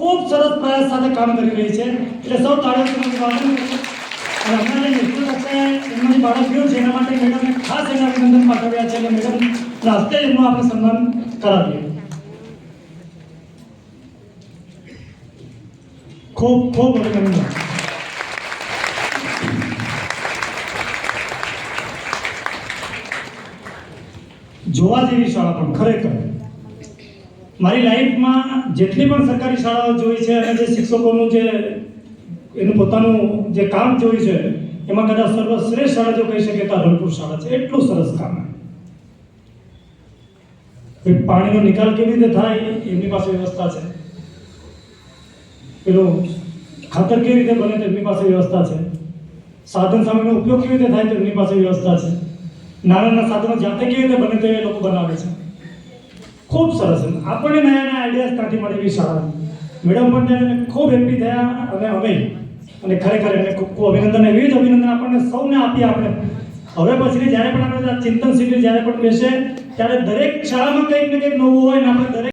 ખૂબ સરસ પ્રયાસ સાથે કામ કરી રહી છે, એટલે સૌ તાળીઓથી સ્વાગત કરીએ. અને હમણાં જે નેતૃત્વ કક્ષાએ એમનું બાળક ગયું છે એના માટે મેડમને ખાસ એના અભિનંદન પાઠવ્યા છે, એટલે મેડમના હસ્તે એમનું આપણે સન્માન કરાવીએ. ખૂબ ખૂબ અભિનંદન. જોવા જેવી શાળા પણ ખરેખર મારી લાઈફમાં જેટલી પણ સરકારી શાળાઓ જોઈ છે અને જે શિક્ષકોનું જે એનું પોતાનું જે કામ જોયું છે એમાં કદાચ સર્વશ્રેષ્ઠ શાળા જો કહી શકે તો રણપુર શાળા છે. એટલું સરસ કામ. પાણીનો નિકાલ કેવી રીતે થાય એમની પાસે વ્યવસ્થા છે, પેલું ખાતર કેવી રીતે બને તો એમની પાસે વ્યવસ્થા છે, સાધન સામગ્રીનો ઉપયોગ કેવી રીતે થાય તો એમની પાસે વ્યવસ્થા છે, નાના સાધનો જાતે કેવી રીતે બને તો એ લોકો બનાવે છે. ખૂબ સરસ. આપણને નયા નયા આઈડિયાઝ ત્યાંથી મળે એવી શાળા. મેડમ પણ ખૂબ હેપી થયા અને અમે અને ખરેખર એને ખૂબ ખૂબ અભિનંદન. એવી જ અભિનંદન આપણને સૌને આપીએ. આપણે હવે પછીની જ્યારે પણ આપણે ચિંતન શિબિર જ્યારે પણ બેસે ત્યારે દરેક શાળામાં કંઈક ને કંઈક નવું હોય ને આપણે દરેક